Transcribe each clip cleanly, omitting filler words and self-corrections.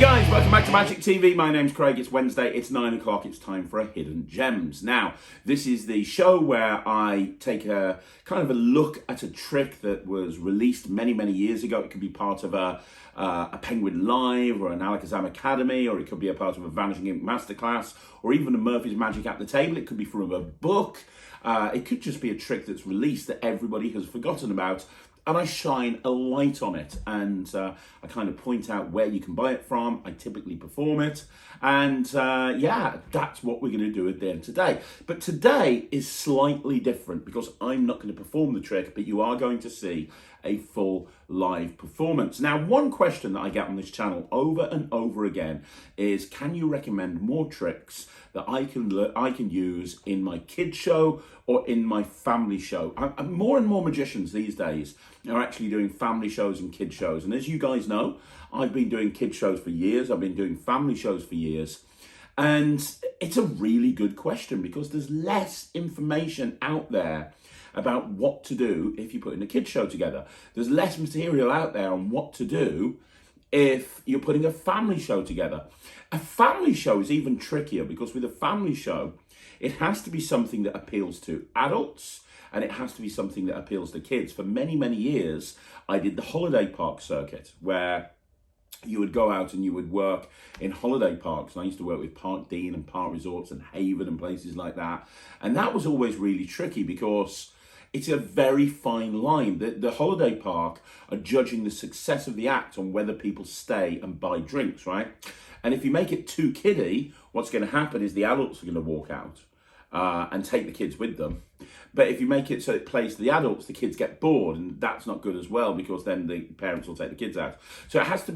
guys, welcome back to Magic TV. My name's Craig. It's Wednesday, it's 9 o'clock. It's time for a Hidden Gems. Now, this is the show where I take a kind of a look at a trick that was released many, many years ago. It could be part of a Penguin Live or an Alakazam Academy, or it could be a part of a Vanishing Ink Masterclass, or even a Murphy's Magic at the Table. It could be from a book. It could just be a trick that's released that everybody has forgotten about. And I shine a light on it, and I kind of point out where you can buy it from. I typically perform it, and yeah, that's what we're going to do at the end today. But today is slightly different because I'm not going to perform the trick, but you are going to see a full live performance. Now, one question that I get on this channel over and over again is, can you recommend more tricks that I can use in my kids show or in my family show? More and more magicians these days are actually doing family shows and kids shows. And as you guys know, I've been doing kids shows for years. I've been doing family shows for years. And it's a really good question because there's less information out there about what to do if you're putting a kids show together. There's less material out there on what to do if you're putting a family show together. A family show is even trickier because with a family show, it has to be something that appeals to adults and it has to be something that appeals to kids. For many, many years, I did the holiday park circuit where you would go out and you would work in holiday parks. And I used to work with Park Dean and Park Resorts and Haven and places like that. And that was always really tricky because it's a very fine line. The holiday park are judging the success of the act on whether people stay and buy drinks, right? And if you make it too kiddie, what's going to happen is the adults are going to walk out and take the kids with them. But if you make it so it plays to the adults, the kids get bored, and that's not good as well because then the parents will take the kids out. So it has to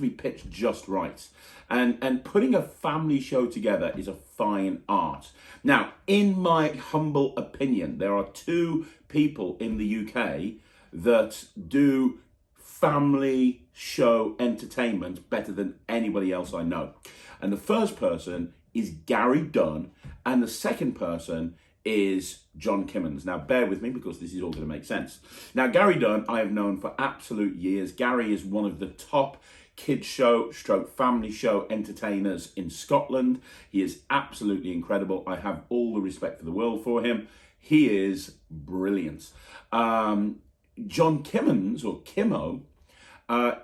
be pitched just right. And putting a family show together is a fine art. Now, in my humble opinion, there are two people in the UK that do family show entertainment better than anybody else I know. And the first person is Gary Dunn, and the second person is John Kimmens. Now, bear with me because this is all going to make sense. Now, Gary Dunn, I have known for absolute years. Gary is one of the top kids show / family show entertainers in Scotland. He is absolutely incredible. I have all the respect for the world for him. He is brilliant. John Kimmens, or Kimmo,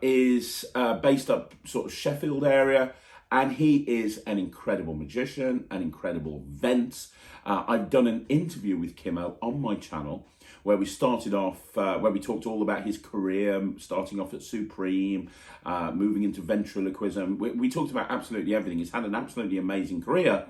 is based up sort of Sheffield area, and he is an incredible magician, an incredible vent. I've done an interview with Kimmo on my channel where we started off, where we talked all about his career, starting off at Supreme, moving into ventriloquism. We talked about absolutely everything. He's had an absolutely amazing career.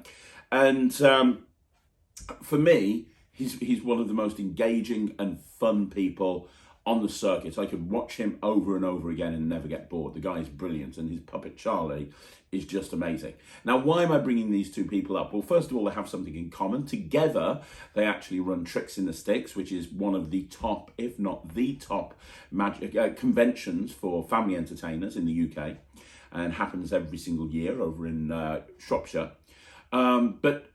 And for me, he's one of the most engaging and fun people on the circuit. I could watch him over and over again and never get bored. The guy is brilliant, and his puppet Charlie is just amazing. Now, why am I bringing these two people up? Well, first of all, they have something in common. Together, they actually run Tricks in the Sticks, which is one of the top, if not the top, magic conventions for family entertainers in the UK, and happens every single year over in Shropshire. But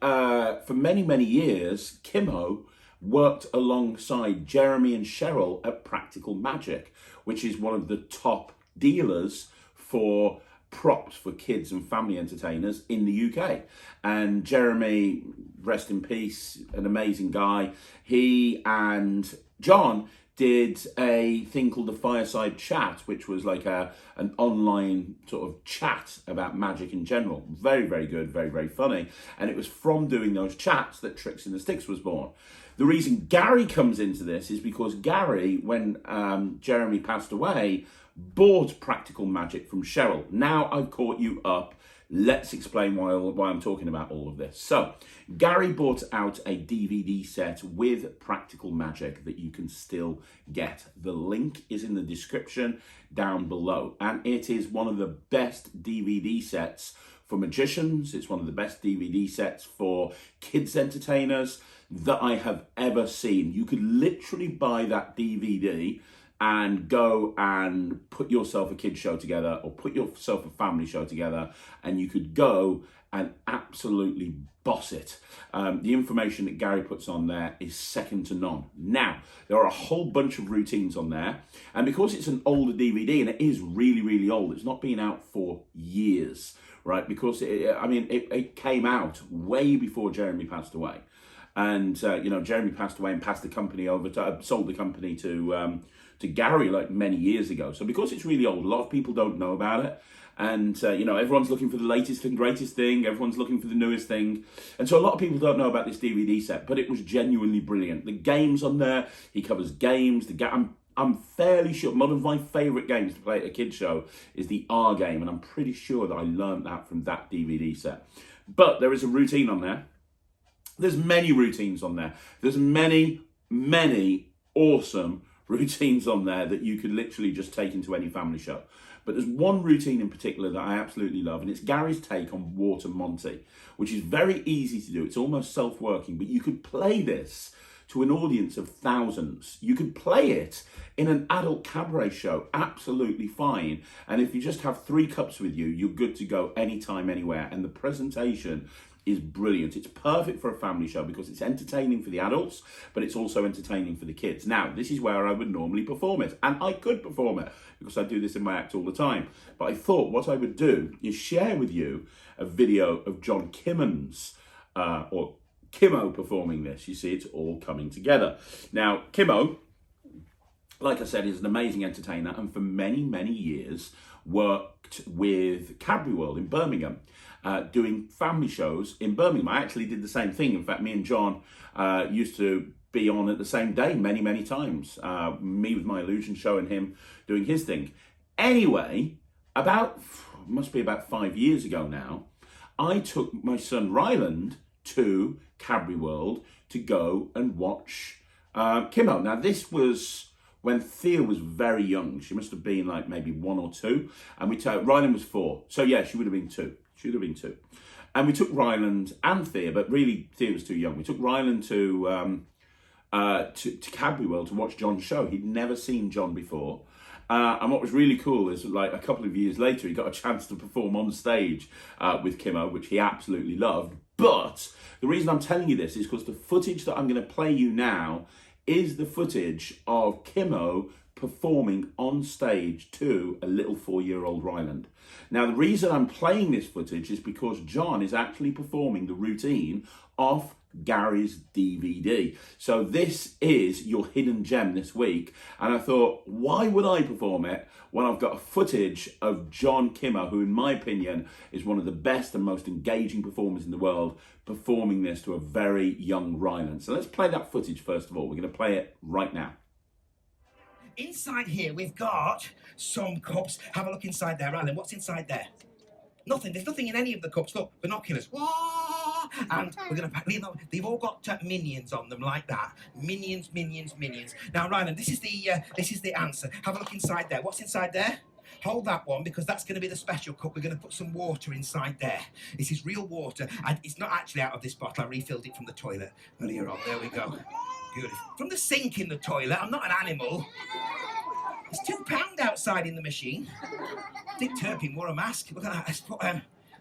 for many, many years, Kimmo worked alongside Jeremy and Cheryl at Practical Magic, which is one of the top dealers for props for kids and family entertainers in the UK. And Jeremy, rest in peace, an amazing guy. He and John did a thing called the Fireside Chat, which was like an online sort of chat about magic in general. Very, very good, very, very funny. And it was from doing those chats that Tricks in the Sticks was born. The reason Gary comes into this is because Gary, when Jeremy passed away, bought Practical Magic from Cheryl. Now I've caught you up. Let's explain why I'm talking about all of this. So, Gary bought out a DVD set with Practical Magic that you can still get. The link is in the description down below. And it is one of the best DVD sets for magicians. It's one of the best DVD sets for kids entertainers that I have ever seen. You could literally buy that DVD and go and put yourself a kid show together or put yourself a family show together, and you could go and absolutely boss it. The information that Gary puts on there is second to none. Now, there are a whole bunch of routines on there, and because it's an older DVD, and it is really, really old, it's not been out for years, right? Because, it came out way before Jeremy passed away. And, Jeremy passed away and passed the company over to, sold the company to Gary like many years ago. So because it's really old, a lot of people don't know about it. And, everyone's looking for the latest and greatest thing. Everyone's looking for the newest thing. And so a lot of people don't know about this DVD set, but it was genuinely brilliant. The games on there, he covers games. I'm fairly sure one of my favourite games to play at a kids show is the R game. And I'm pretty sure that I learned that from that DVD set. But there is a routine on there. There's many routines on there. There's many, many awesome routines on there that you could literally just take into any family show. But there's one routine in particular that I absolutely love, and it's Gary's take on water monte, which is very easy to do. It's almost self-working, but you could play this to an audience of thousands. You could play it in an adult cabaret show, absolutely fine. And if you just have 3 cups with you, you're good to go anytime, anywhere. And the presentation is brilliant. It's perfect for a family show because it's entertaining for the adults, but it's also entertaining for the kids. Now, this is where I would normally perform it, and I could perform it because I do this in my act all the time. But I thought what I would do is share with you a video of John Kimmens, or Kimmo, performing this. You see, it's all coming together. Now, Kimmo, like I said, is an amazing entertainer, and for many, many years worked with Cabaret World in Birmingham, doing family shows in Birmingham. I actually did the same thing. In fact, me and John used to be on at the same day many, many times. Me with my illusion show and him doing his thing. Anyway, must be about 5 years ago now, I took my son Ryland to Cabaret World to go and watch Kimmo. Now, this was when Thea was very young. She must have been like maybe 1 or 2. And Ryland was 4. So yeah, she would have been 2. She would have been 2. And we took Ryland and Thea, but really Thea was too young. We took Ryland to Cabaret World to watch John's show. He'd never seen John before. And what was really cool is, like, a couple of years later, he got a chance to perform on stage with Kimmo, which he absolutely loved. But the reason I'm telling you this is because the footage that I'm going to play you now is the footage of Kimmo performing on stage to a little 4-year-old Ryland. Now, the reason I'm playing this footage is because John is actually performing the routine off Gary's DVD. So this is your hidden gem this week. And I thought, why would I perform it when I've got a footage of John Kimmo, who in my opinion is one of the best and most engaging performers in the world, performing this to a very young Ryland. So let's play that footage first of all. We're going to play it right now. Inside here, we've got some cups. Have a look inside there, Alan. What's inside there? Nothing. There's nothing in any of the cups. Look, binoculars. Whoa! And we're going to leave them. They've all got minions on them like that. Minions, minions, minions. Now, Ryland, this is the answer. Have a look inside there. What's inside there? Hold that one, because that's going to be the special cup. We're going to put some water inside there. This is real water, and it's not actually out of this bottle. I refilled it from the toilet earlier on. There we go. Beautiful. From the sink in the toilet. I'm not an animal. It's £2 outside in the machine. Dick Turpin wore a mask. Look at that. Let's put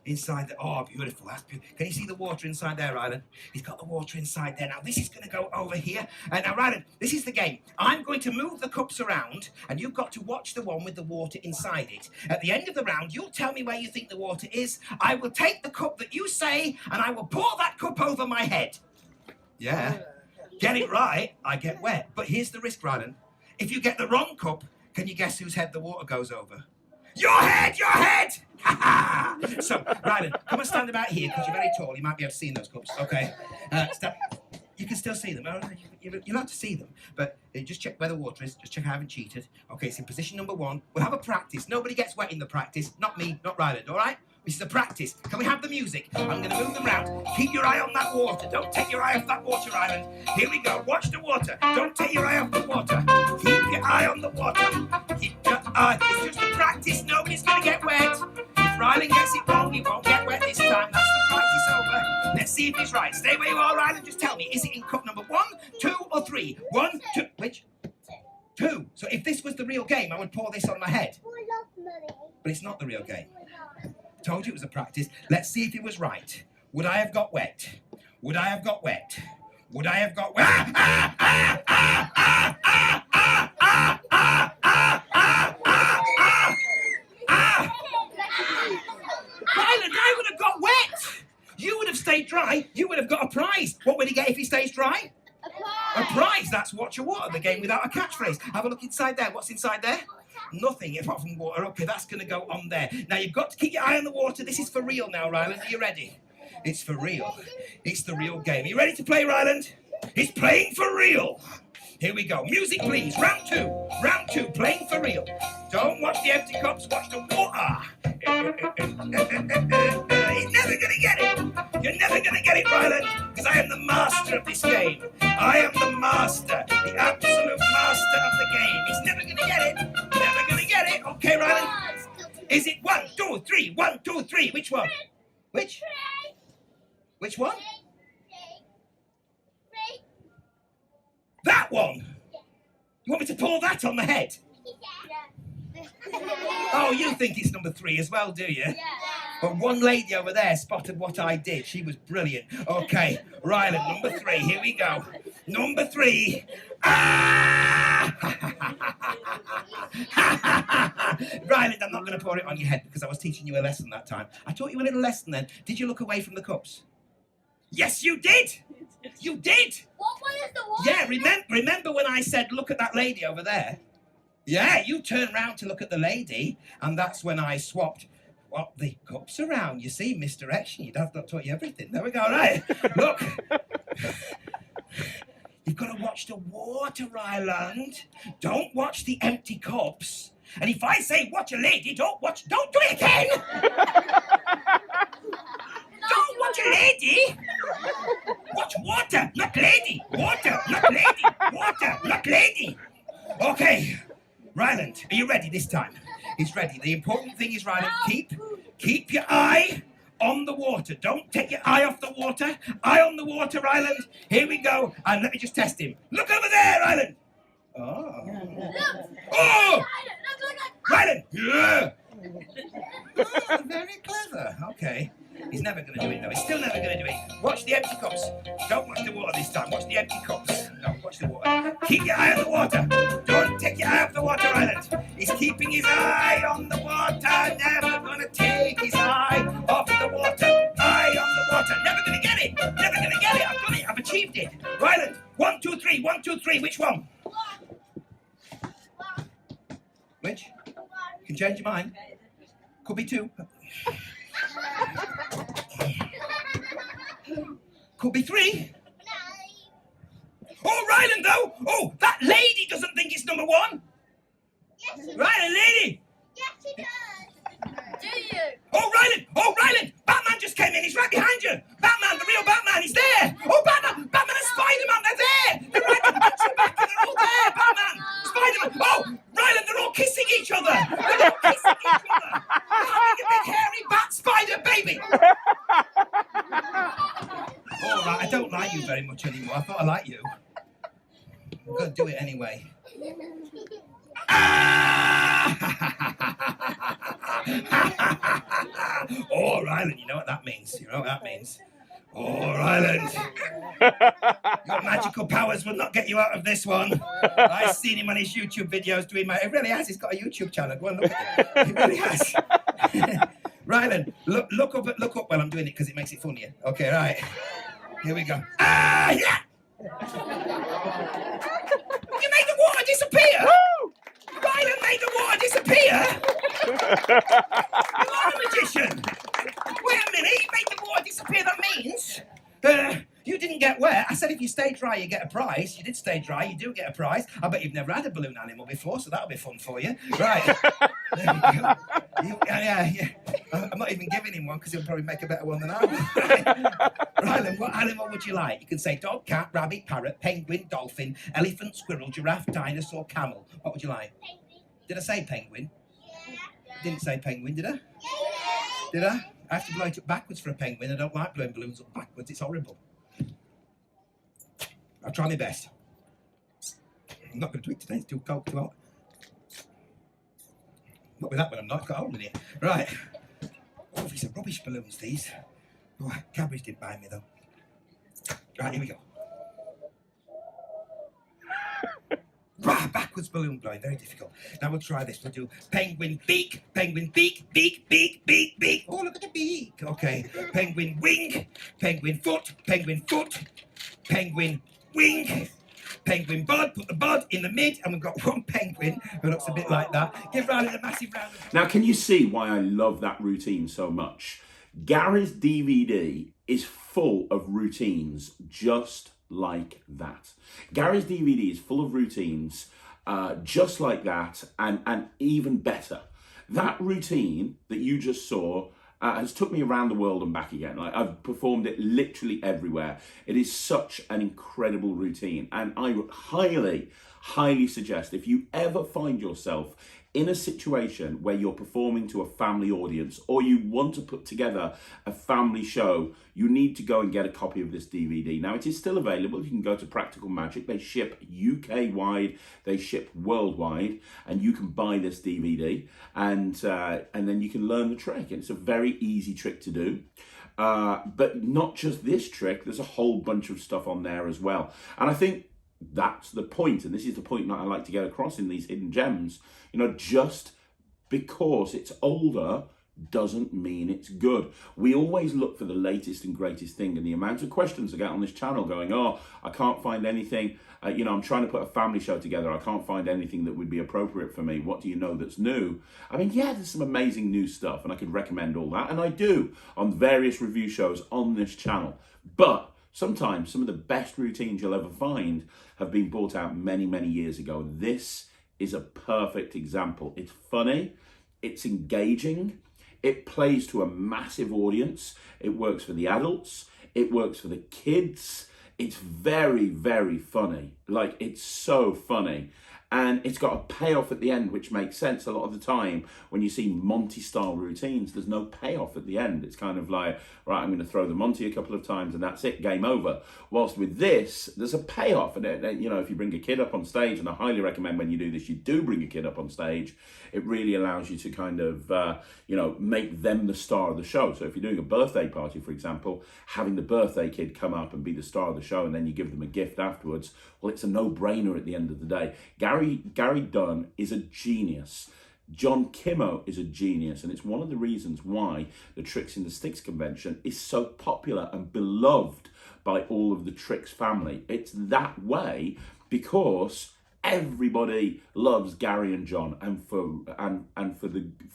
inside there. Oh, beautiful. That's beautiful. Can you see the water inside there, Ryland? He's got the water inside there. Now, this is going to go over here. Now, Ryland, this is the game. I'm going to move the cups around, and you've got to watch the one with the water inside it. At the end of the round, you'll tell me where you think the water is. I will take the cup that you say, and I will pour that cup over my head. Yeah. Get it right, I get wet. But here's the risk, Ryland. If you get the wrong cup, can you guess whose head the water goes over? Your head! Your head! Ha ha! So, Ryland, come and stand about here, because you're very tall. You might be able to see in those cups. Okay. You can still see them. You're allowed to see them, but just check where the water is. Just check I haven't cheated. Okay, it's in position number 1. We'll have a practice. Nobody gets wet in the practice. Not me, not Ryland, all right? This is a practice. Can we have the music? I'm going to move them round. Keep your eye on that water. Don't take your eye off that water, Ryland. Here we go. Watch the water. Don't take your eye off the water. Keep your eye on the water. Keep your eye. It's just a practice. Nobody's going to get wet. If Ryland gets it wrong, he won't get wet this time. That's the practice over. Let's see if he's right. Stay where you are, Ryland. Just tell me, is it in cup number 1, 2, or 3? 1, 2. Which? 2. So if this was the real game, I would pour this on my head. But it's not the real game. Told you it was a practice. Let's see if he was right. Would I have got wet? Would I have got wet? Would I have got wet? Ryland, I would have got wet. You would have stayed dry. You would have got a prize. What would he get if he stays dry? A prize. That's Watch Your Water, the game without a catchphrase. Have a look inside there. What's inside there? Nothing apart from water. Okay, that's going to go on there. Now, you've got to keep your eye on the water. This is for real now, Ryland. Are you ready? It's for real. It's the real game. Are you ready to play, Ryland? It's playing for real. Here we go. Music, please. Round two. Round two. Playing for real. Don't watch the empty cups. Watch the water. He's never going to get it. You're never going to get it, Ryland, because I am the master of this game. I am the master, the absolute master of the game. He's never going to get it. Never going to get it. Okay, Ryland. Is it 1, 2, 3? 1, 2, 3. Which one? Which? Which one? That one? You want me to pull that on the head? Oh, you think it's number 3 as well, do you? But one lady over there spotted what I did. She was brilliant. Okay, Ryland, number 3. Here we go. Number 3. Ah! Ryland, I'm not going to pour it on your head because I was teaching you a lesson that time. I taught you a little lesson then. Did you look away from the cups? Yes, you did. You did. What one is the one? Yeah, remember when I said, look at that lady over there? Yeah, you turned round to look at the lady, and that's when I swapped the cups around. You see, misdirection. You'd have to taught you everything. There we go, right? Look. You've got to watch the water, Ryland. Don't watch the empty cups. And if I say watch a lady, don't do it again. Don't watch a lady. Watch water, not lady. Water, not lady. Water, not lady. Okay. Ryland, are you ready this time? He's ready. The important thing is, Ryland, keep your eye on the water. Don't take your eye off the water. Eye on the water, Ryland. Here we go. And let me just test him. Look over there, Ryland. Oh. Oh! Ryland! Yeah! Oh, very clever. Okay. He's never going to do it, though. He's still never going to do it. Watch the empty cups. Don't watch the water this time. Watch the empty cups. No, watch the water. Keep your eye on the water. Don't take your eye off the water, Ryland. He's keeping his eye on the water. Never going to take his eye off the water. Eye on the water. Never going to get it. Never going to get it. I've done it. I've achieved it. Ryland, 1, 2, 3. 1, 2, 3. Which one? Which? You can change your mind. Could be 2. Could be 3. Oh, Ryland, though. Oh, that lady doesn't think it's number 1. Yes, she does. Ryland, lady. Yes, she does. Do you? Oh, Ryland. Batman just came in. He's right behind you. Batman, the real Batman. He's there. Oh, Batman and Spider-Man. They're there. They're right behind you back. They're all there. Batman, Spider-Man. Oh, Ryland, they're all kissing each other. They're all kissing each other. They're having a big hairy bat spider baby. All right, I don't like you very much anymore. I thought I liked you. I'm going to do it anyway. Oh, Ryland, you know what that means. Oh, Ryland. Your magical powers will not get you out of this one. I've seen him on his YouTube videos doing It really has. He's got a YouTube channel. Go and look at it. He really has. Ryland, look up while I'm doing it because it makes it funnier. Okay, right. Here we go. Yeah! You made the water disappear! Woo! Ryland made the water disappear! You are a magician! Wait a minute, you made the water disappear, that means... you didn't get wet. I said if you stay dry, you get a prize. You did stay dry, you do get a prize. I bet you've never had a balloon animal before, so that'll be fun for you. Right. There we go. Yeah. I'm not even giving him one because he'll probably make a better one than I will. Ryland, what animal would you like? You can say dog, cat, rabbit, parrot, penguin, dolphin, elephant, squirrel, giraffe, dinosaur, camel. What would you like? Penguin. Did I say penguin? Yeah. Didn't say penguin, did I? Yeah. Did I? I have to blow it up backwards for a penguin. I don't like blowing balloons up backwards. It's horrible. I'll try my best. I'm not going to do it today. It's too cold, too hot. Not with that one, I'm not. It's got a hole in it. Right. Oh, rubbish balloons, these. Oh, Cadbury's didn't buy me, though. Right, here we go. Backwards balloon blowing, very difficult. Now we'll try this. We'll do penguin beak, penguin beak, beak, beak, beak, beak. Oh, look at the beak. Okay. Penguin wing, penguin foot, penguin wing, penguin bud. Put the bud in the mid, and we've got one penguin who looks a bit like that. Give Riley a massive round of applause. Now, can you see why I love that routine so much? Gary's DVD is full of routines just like that. Gary's DVD is full of routines just like that, and even better. That routine that you just saw has took me around the world and back again. Like, I've performed it literally everywhere. It is such an incredible routine, and I would highly suggest, if you ever find yourself in a situation where you're performing to a family audience, or you want to put together a family show, you need to go and get a copy of this DVD. Now, it is still available. You can go to Practical Magic. They ship UK-wide, they ship worldwide, and you can buy this DVD, and then you can learn the trick. And it's a very easy trick to do. But not just this trick, there's a whole bunch of stuff on there as well. And I think that's the point, and this is the point that I like to get across in these hidden gems. You know, just because it's older doesn't mean it's good. We always look for the latest and greatest thing, and the amount of questions I get on this channel going, oh, I can't find anything, you know, I'm trying to put a family show together, I can't find anything that would be appropriate for me. What do you know that's new? I mean, yeah, there's some amazing new stuff, and I could recommend all that, and I do on various review shows on this channel. But sometimes some of the best routines you'll ever find have been brought out many, many years ago. This is a perfect example. It's funny, it's engaging, it plays to a massive audience, it works for the adults, it works for the kids. It's very, very funny. Like, it's so funny. And it's got a payoff at the end, which makes sense. A lot of the time when you see Monty style routines, there's no payoff at the end. It's kind of like, right, I'm going to throw the Monty a couple of times and that's it, game over. Whilst with this, there's a payoff. And you know, if you bring a kid up on stage, and I highly recommend when you do this, you do bring a kid up on stage, it really allows you to kind of, you know, make them the star of the show. So if you're doing a birthday party, for example, having the birthday kid come up and be the star of the show, and then you give them a gift afterwards, well, it's a no-brainer at the end of the day. Gary Dunn is a genius. John Kimmens is a genius, and it's one of the reasons why the Tricks in the Sticks convention is so popular and beloved by all of the Tricks family. It's that way because everybody loves Gary and John, and for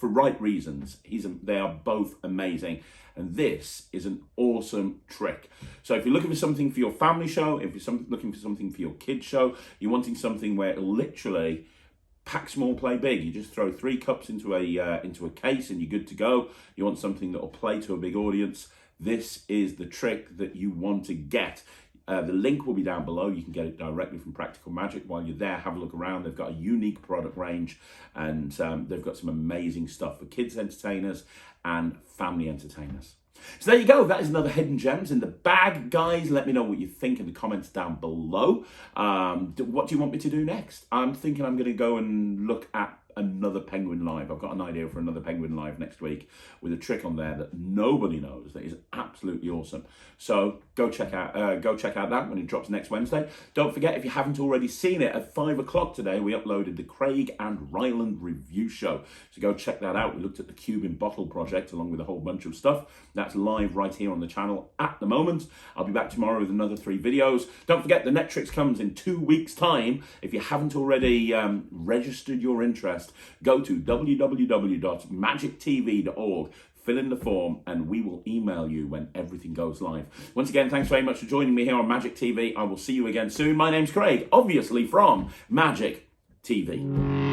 right reasons. They are both amazing, and this is an awesome trick. So if you're looking for something for your family show, if you're looking for something for your kids show, you're wanting something where it'll literally pack small, play big. You just throw 3 cups into a case and you're good to go. You want something that will play to a big audience. This is the trick that you want to get. The link will be down below. You can get it directly from Practical Magic. While you're there, have a look around. They've got a unique product range, and they've got some amazing stuff for kids entertainers and family entertainers. So there you go. That is another Hidden Gems in the bag, guys. Let me know what you think in the comments down below. What do you want me to do next? I'm thinking I'm going to go and look at another Penguin Live. I've got an idea for another Penguin Live next week with a trick on there that nobody knows, that is absolutely awesome. So go check out that when it drops next Wednesday. Don't forget, if you haven't already seen it, at 5 o'clock today we uploaded the Craig and Ryland review show. So go check that out. We looked at the Cuban bottle project along with a whole bunch of stuff. That's live right here on the channel at the moment. I'll be back tomorrow with another 3 videos. Don't forget, the Netrix comes in 2 weeks' time. If you haven't already registered your interest, go to www.magictv.org, fill in the form, and we will email you when everything goes live. Once again, thanks very much for joining me here on Magic TV. I will see you again soon. My name's Craig, obviously from Magic TV.